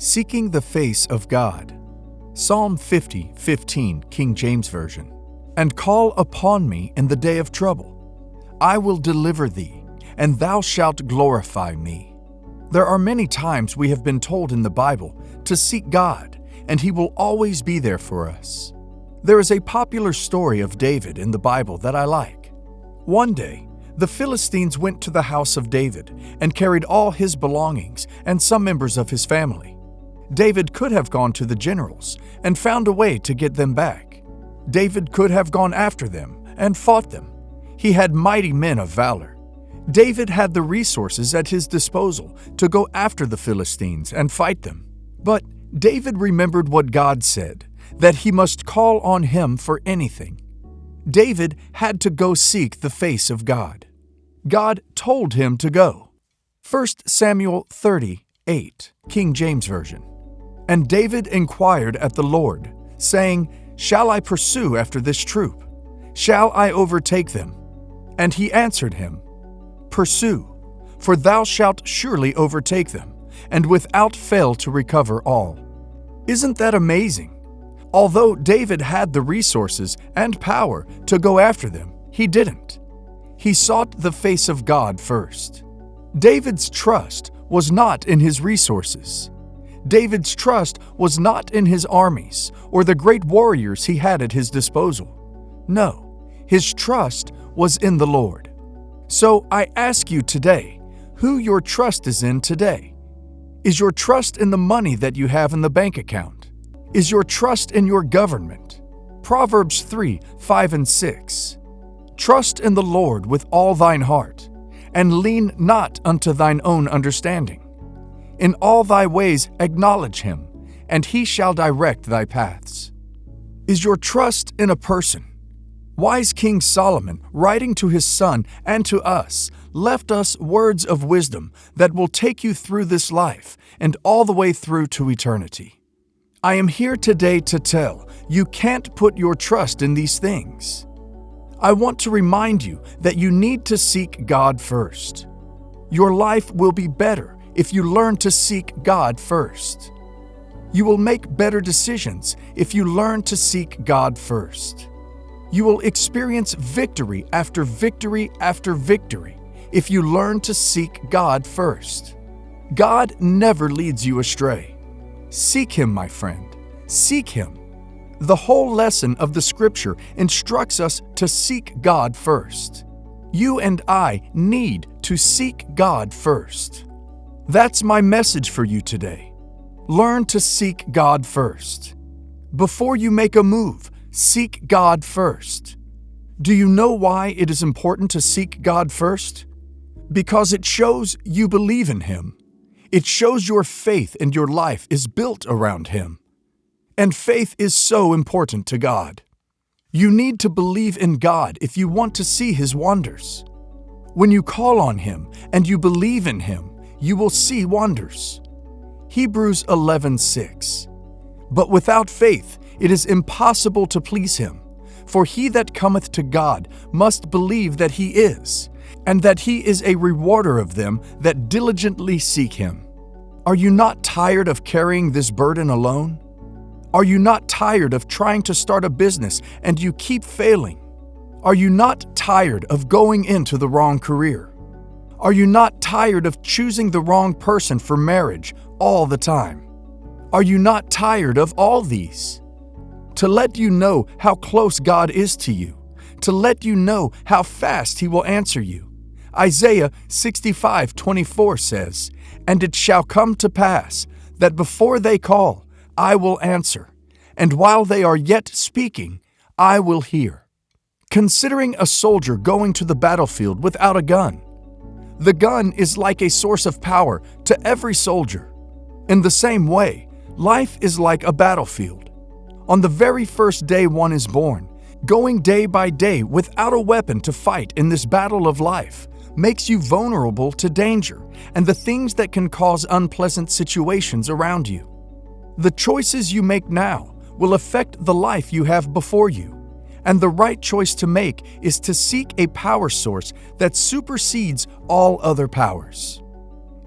Seeking the face of God. Psalm 50:15, King James Version. And call upon me in the day of trouble. I will deliver thee, and thou shalt glorify me. There are many times we have been told in the Bible to seek God, and He will always be there for us. There is a popular story of David in the Bible that I like. One day, the Philistines went to the house of David and carried all his belongings and some members of his family. David could have gone to the generals and found a way to get them back. David could have gone after them and fought them. He had mighty men of valor. David had the resources at his disposal to go after the Philistines and fight them. But David remembered what God said, that he must call on Him for anything. David had to go seek the face of God. God told him to go. 1 Samuel 30:8, King James Version. And David inquired at the Lord, saying, Shall I pursue after this troop? Shall I overtake them? And He answered him, Pursue, for thou shalt surely overtake them, and without fail to recover all. Isn't that amazing? Although David had the resources and power to go after them, he didn't. He sought the face of God first. David's trust was not in his resources. David's trust was not in his armies or the great warriors he had at his disposal. No, his trust was in the Lord. So I ask you today, who your trust is in today? Is your trust in the money that you have in the bank account? Is your trust in your government? Proverbs 3:5-6. Trust in the Lord with all thine heart, and lean not unto thine own understanding. In all thy ways acknowledge Him, and He shall direct thy paths. Is your trust in a person? Wise King Solomon, writing to his son and to us, left us words of wisdom that will take you through this life and all the way through to eternity. I am here today to tell you can't put your trust in these things. I want to remind you that you need to seek God first. Your life will be better if you learn to seek God first. You will make better decisions if you learn to seek God first. You will experience victory after victory after victory if you learn to seek God first. God never leads you astray. Seek Him, my friend. Seek Him. The whole lesson of the Scripture instructs us to seek God first. You and I need to seek God first. That's my message for you today. Learn to seek God first. Before you make a move, seek God first. Do you know why it is important to seek God first? Because it shows you believe in Him. It shows your faith and your life is built around Him. And faith is so important to God. You need to believe in God if you want to see His wonders. When you call on Him and you believe in Him, you will see wonders. Hebrews 11:6. But without faith it is impossible to please Him. For he that cometh to God must believe that He is, and that He is a rewarder of them that diligently seek Him. Are you not tired of carrying this burden alone? Are you not tired of trying to start a business and you keep failing? Are you not tired of going into the wrong career? Are you not tired of choosing the wrong person for marriage all the time? Are you not tired of all these? To let you know how close God is to you, to let you know how fast He will answer you. Isaiah 65:24 says, And it shall come to pass that before they call, I will answer, and while they are yet speaking, I will hear. Considering a soldier going to the battlefield without a gun. The gun is like a source of power to every soldier. In the same way, life is like a battlefield. On the very first day one is born, going day by day without a weapon to fight in this battle of life makes you vulnerable to danger and the things that can cause unpleasant situations around you. The choices you make now will affect the life you have before you. And the right choice to make is to seek a power source that supersedes all other powers.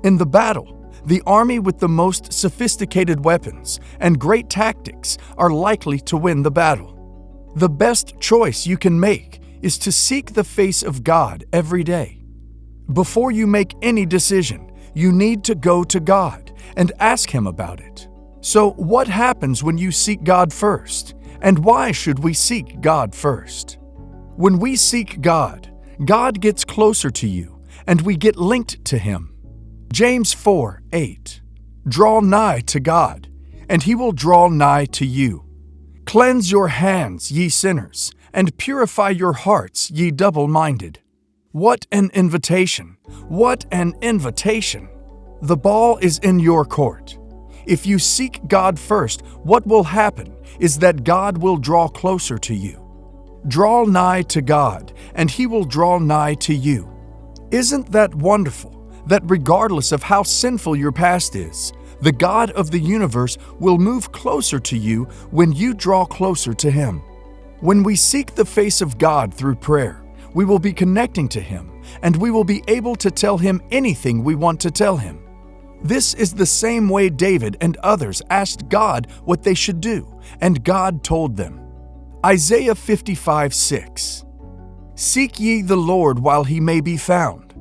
In the battle, The army with the most sophisticated weapons and great tactics are likely to win the battle. The best choice you can make is to seek the face of God every day. Before you make any decision, you need to go to God and ask Him about it. So, what happens when you seek God first? And why should we seek God first? When we seek God, God gets closer to you, and we get linked to Him. James 4:8. Draw nigh to God, and He will draw nigh to you. Cleanse your hands, ye sinners, and purify your hearts, ye double-minded. What an invitation! What an invitation! The ball is in your court. If you seek God first, what will happen is that God will draw closer to you. Draw nigh to God, and He will draw nigh to you. Isn't that wonderful? That regardless of how sinful your past is, the God of the universe will move closer to you when you draw closer to Him. When we seek the face of God through prayer, we will be connecting to Him, and we will be able to tell Him anything we want to tell Him. This is the same way David and others asked God what they should do, and God told them. Isaiah 55:6. Seek ye the Lord while He may be found.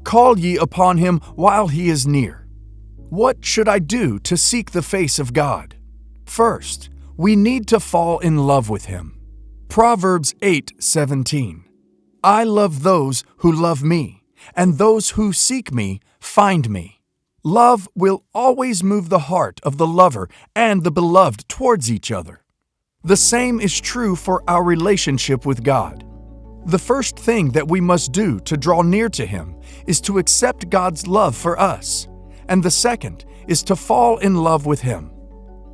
Call ye upon Him while He is near. What should I do to seek the face of God? First, we need to fall in love with Him. Proverbs 8:17. I love those who love me, and those who seek me find me. Love will always move the heart of the lover and the beloved towards each other. The same is true for our relationship with God. The first thing that we must do to draw near to Him is to accept God's love for us, and the second is to fall in love with Him.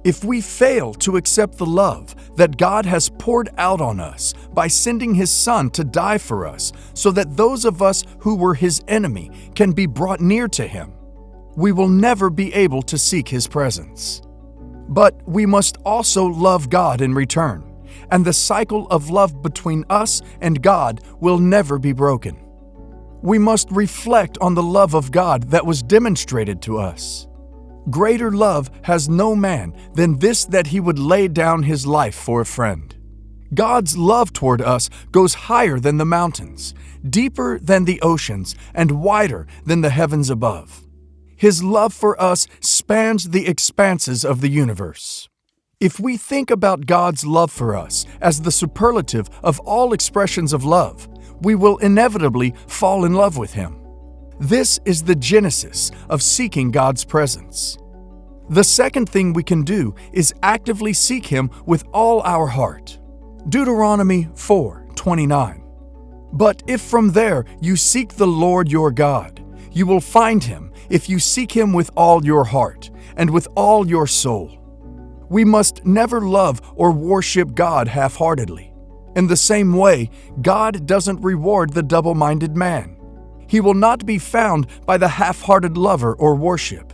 If we fail to accept the love that God has poured out on us by sending His Son to die for us so that those of us who were His enemy can be brought near to Him, we will never be able to seek His presence. But we must also love God in return, and the cycle of love between us and God will never be broken. We must reflect on the love of God that was demonstrated to us. Greater love has no man than this, that He would lay down His life for a friend. God's love toward us goes higher than the mountains, deeper than the oceans, and wider than the heavens above. His love for us spans the expanses of the universe. If we think about God's love for us as the superlative of all expressions of love, we will inevitably fall in love with Him. This is the genesis of seeking God's presence. The second thing we can do is actively seek Him with all our heart. Deuteronomy 4:29. But if from there you seek the Lord your God, you will find Him if you seek Him with all your heart and with all your soul. We must never love or worship God half-heartedly. In the same way, God doesn't reward the double-minded man. He will not be found by the half-hearted lover or worship.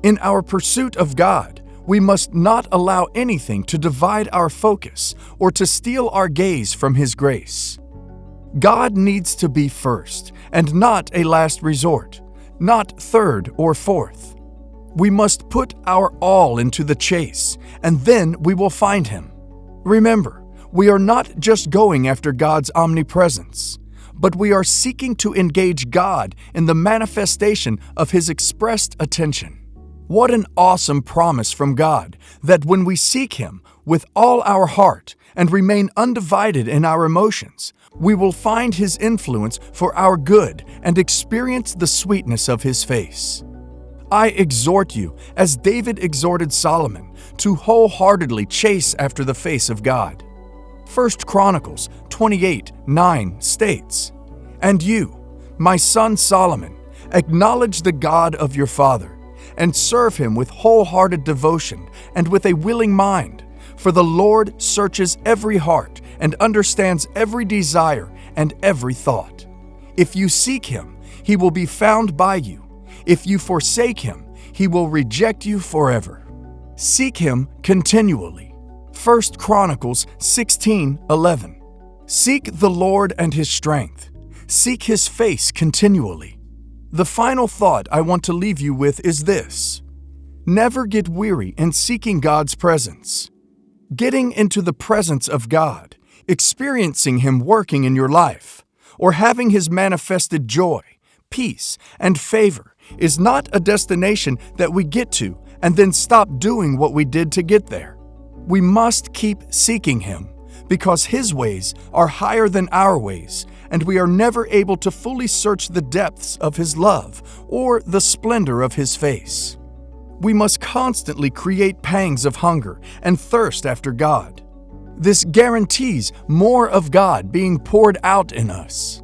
In our pursuit of God, we must not allow anything to divide our focus or to steal our gaze from His grace. God needs to be first and not a last resort, not third or fourth. We must put our all into the chase, and then we will find Him. Remember, we are not just going after God's omnipresence, but we are seeking to engage God in the manifestation of His expressed attention. What an awesome promise from God that when we seek Him with all our heart and remain undivided in our emotions, we will find His influence for our good and experience the sweetness of His face. I exhort you, as David exhorted Solomon, to wholeheartedly chase after the face of God. 1 Chronicles 28:9 states, And you, my son Solomon, acknowledge the God of your father, and serve Him with wholehearted devotion and with a willing mind, for the Lord searches every heart and understands every desire and every thought. If you seek Him, He will be found by you. If you forsake Him, He will reject you forever. Seek Him continually. 1 Chronicles 16:11. Seek the Lord and His strength. Seek His face continually. The final thought I want to leave you with is this: never get weary in seeking God's presence. Getting into the presence of God, experiencing Him working in your life, or having His manifested joy, peace, and favor is not a destination that we get to and then stop doing what we did to get there. We must keep seeking Him because His ways are higher than our ways, and we are never able to fully search the depths of His love or the splendor of His face. We must constantly create pangs of hunger and thirst after God. This guarantees more of God being poured out in us.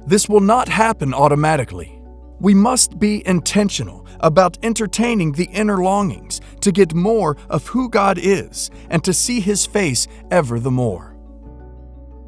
This will not happen automatically. We must be intentional about entertaining the inner longings to get more of who God is and to see His face ever the more.